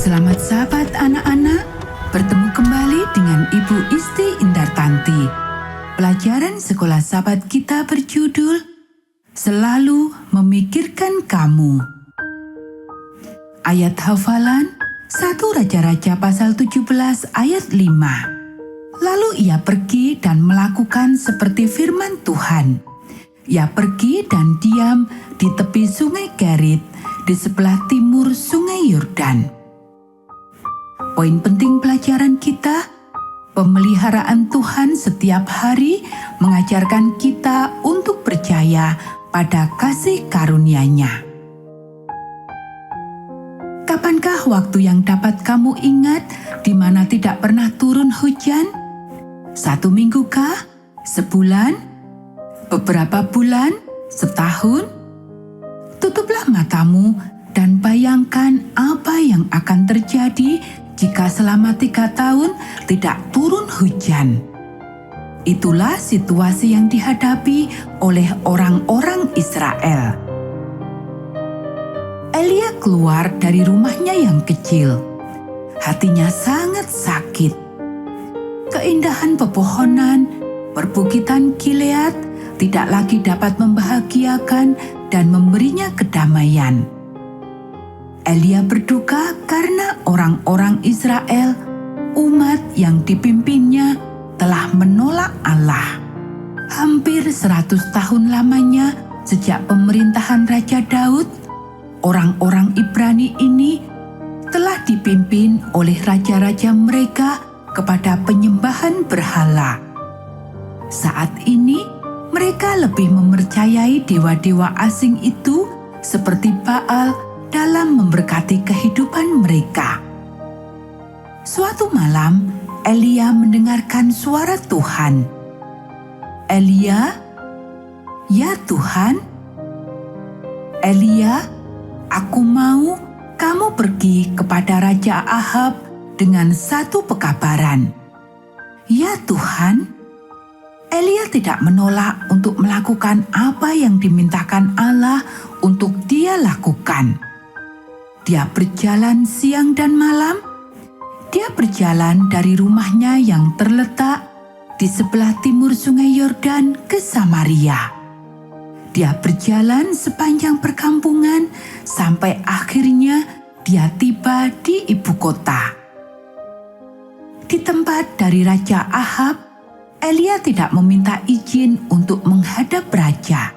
Selamat sahabat anak-anak, bertemu kembali dengan Ibu Isti Indartanti. Pelajaran sekolah sahabat kita berjudul Selalu Memikirkan Kamu. Ayat hafalan 1 Raja-Raja pasal 17 ayat 5. Lalu ia pergi dan melakukan seperti firman Tuhan. Ia pergi dan diam di tepi sungai Kerit di sebelah timur sungai Yordan. Poin penting pelajaran kita, pemeliharaan Tuhan setiap hari mengajarkan kita untuk percaya pada kasih karunia-Nya. Kapankah waktu yang dapat kamu ingat di mana tidak pernah turun hujan? 1 minggu kah? Sebulan? Beberapa bulan? Setahun? Tutuplah matamu dan bayangkan apa yang akan terjadi jika selama 3 tahun tidak turun hujan. Itulah situasi yang dihadapi oleh orang-orang Israel. Elia keluar dari rumahnya yang kecil. Hatinya sangat sakit. Keindahan pepohonan, perbukitan Gilead tidak lagi dapat membahagiakan dan memberinya kedamaian. Elia berduka karena orang-orang Israel, umat yang dipimpinnya, telah menolak Allah. Hampir 100 tahun lamanya sejak pemerintahan Raja Daud, orang-orang Ibrani ini telah dipimpin oleh raja-raja mereka kepada penyembahan berhala. Saat ini, mereka lebih mempercayai dewa-dewa asing itu seperti Baal dalam memberkati kehidupan mereka. Suatu malam, Elia mendengarkan suara Tuhan. Elia, ya Tuhan. Elia, aku mau kamu pergi kepada Raja Ahab dengan satu pekabaran. Ya Tuhan. Elia tidak menolak untuk melakukan apa yang dimintakan Allah untuk dia lakukan. Dia berjalan siang dan malam. Dia berjalan dari rumahnya yang terletak di sebelah timur sungai Yordan ke Samaria. Dia berjalan sepanjang perkampungan sampai akhirnya dia tiba di ibu kota. Di tempat dari Raja Ahab, Elia tidak meminta izin untuk menghadap raja.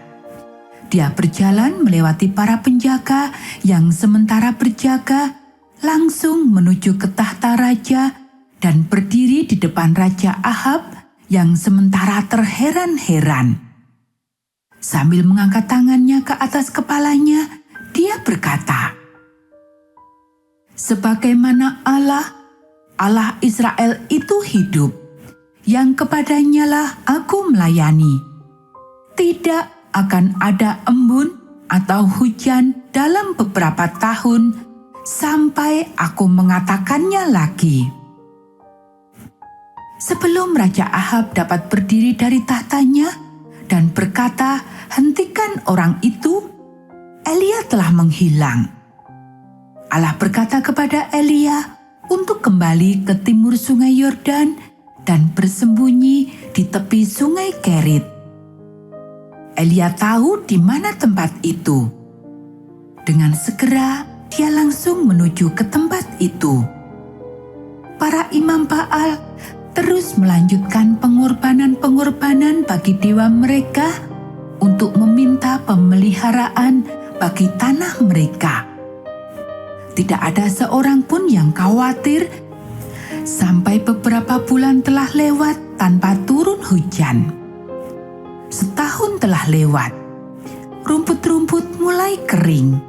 Dia berjalan melewati para penjaga yang sementara berjaga, langsung menuju ke tahta raja dan berdiri di depan Raja Ahab yang sementara terheran-heran. Sambil mengangkat tangannya ke atas kepalanya, dia berkata, "Sebagaimana Allah Israel itu hidup, yang kepadanya lah aku melayani. Tidak akan ada embun atau hujan dalam beberapa tahun sampai aku mengatakannya lagi." Sebelum Raja Ahab dapat berdiri dari tahtanya dan berkata, "Hentikan orang itu," Elia telah menghilang. Allah berkata kepada Elia untuk kembali ke timur sungai Yordan dan bersembunyi di tepi sungai Kerit. Elia tahu di mana tempat itu. Dengan segera, dia langsung menuju ke tempat itu. Para imam Baal terus melanjutkan pengorbanan-pengorbanan bagi dewa mereka untuk meminta pemeliharaan bagi tanah mereka. Tidak ada seorang pun yang khawatir sampai beberapa bulan telah lewat tanpa turun hujan. Setahun telah lewat, rumput-rumput mulai kering.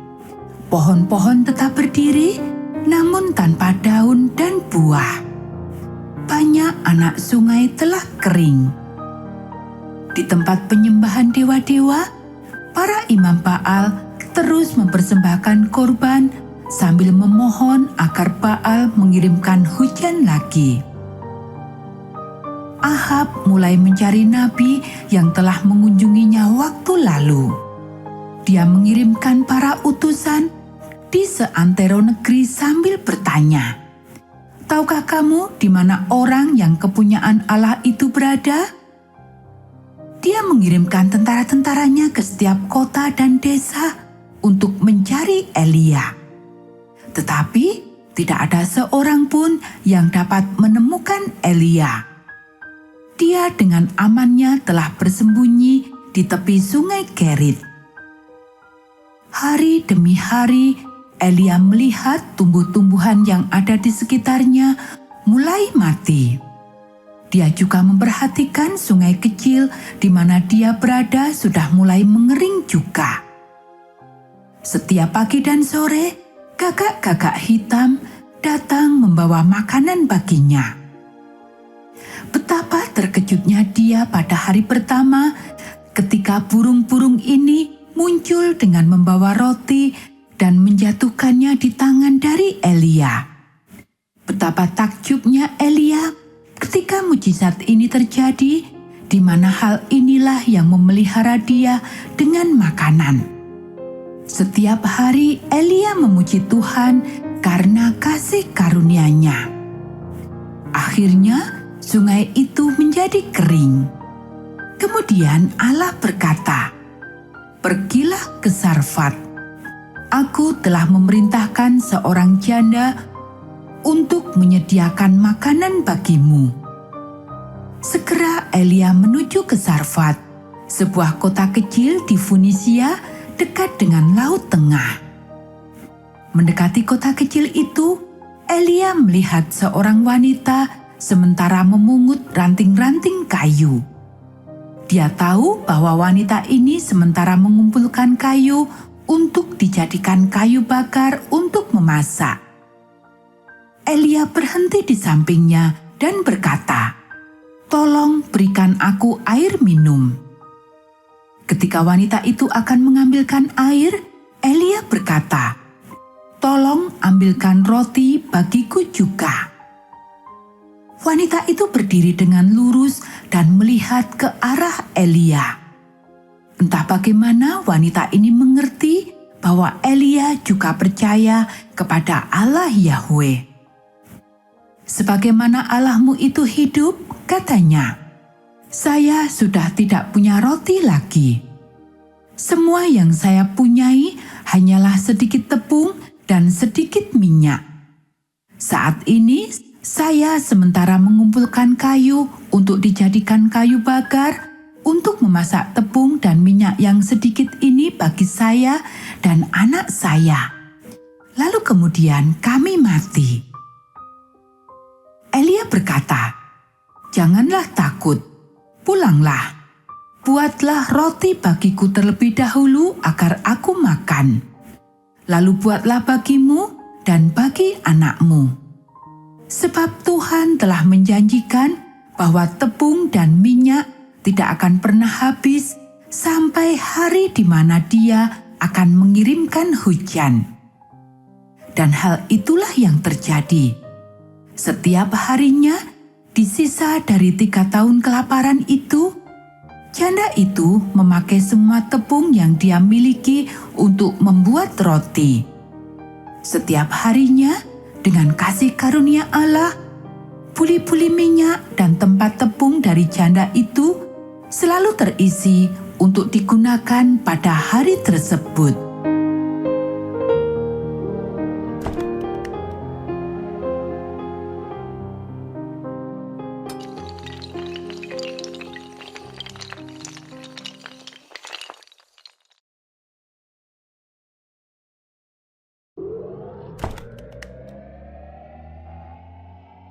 Pohon-pohon tetap berdiri, namun tanpa daun dan buah. Banyak anak sungai telah kering. Di tempat penyembahan dewa-dewa, para imam Baal terus mempersembahkan korban sambil memohon agar Baal mengirimkan hujan lagi. Ahab mulai mencari nabi yang telah mengunjunginya waktu lalu. Dia mengirimkan para utusan di seantero negeri sambil bertanya, "Tahukah kamu di mana orang yang kepunyaan Allah itu berada?" Dia mengirimkan tentara-tentaranya ke setiap kota dan desa untuk mencari Elia. Tetapi tidak ada seorang pun yang dapat menemukan Elia. Dia dengan amannya telah bersembunyi di tepi sungai Kerit. Hari demi hari, Elia melihat tumbuh-tumbuhan yang ada di sekitarnya mulai mati. Dia juga memperhatikan sungai kecil di mana dia berada sudah mulai mengering juga. Setiap pagi dan sore, gagak-gagak hitam datang membawa makanan baginya. Betapa terkejutnya dia pada hari pertama ketika burung-burung ini muncul dengan membawa roti dan menjatuhkannya di tangan dari Elia. Betapa takjubnya Elia ketika mujizat ini terjadi, di mana hal inilah yang memelihara dia dengan makanan. Setiap hari Elia memuji Tuhan karena kasih karunia-Nya. Akhirnya sungai itu menjadi kering. Kemudian Allah berkata, "Pergilah ke Sarfat. Aku telah memerintahkan seorang janda untuk menyediakan makanan bagimu." Segera Elia menuju ke Sarfat, sebuah kota kecil di Fonisia dekat dengan Laut Tengah. Mendekati kota kecil itu, Elia melihat seorang wanita sementara memungut ranting-ranting kayu. Dia tahu bahwa wanita ini sementara mengumpulkan kayu untuk dijadikan kayu bakar untuk memasak. Elia berhenti di sampingnya dan berkata, "Tolong berikan aku air minum." Ketika wanita itu akan mengambilkan air, Elia berkata, "Tolong ambilkan roti bagiku juga." Wanita itu berdiri dengan lurus dan melihat ke arah Elia. Entah bagaimana wanita ini mengerti bahwa Elia juga percaya kepada Allah Yahweh. "Sebagaimana Allahmu itu hidup," katanya, "saya sudah tidak punya roti lagi. Semua yang saya punyai hanyalah sedikit tepung dan sedikit minyak. Saat ini saya sementara mengumpulkan kayu untuk dijadikan kayu bakar, untuk memasak tepung dan minyak yang sedikit ini bagi saya dan anak saya. Lalu kemudian kami mati." Elia berkata, "Janganlah takut, pulanglah. Buatlah roti bagiku terlebih dahulu agar aku makan. Lalu buatlah bagimu dan bagi anakmu. Sebab Tuhan telah menjanjikan bahwa tepung dan minyak tidak akan pernah habis sampai hari di mana Dia akan mengirimkan hujan." Dan hal itulah yang terjadi. Setiap harinya, di sisa dari 3 tahun kelaparan itu, janda itu memakai semua tepung yang dia miliki untuk membuat roti. Setiap harinya, dengan kasih karunia Allah, buli-buli minyak dan tempat tepung dari janda itu selalu terisi untuk digunakan pada hari tersebut.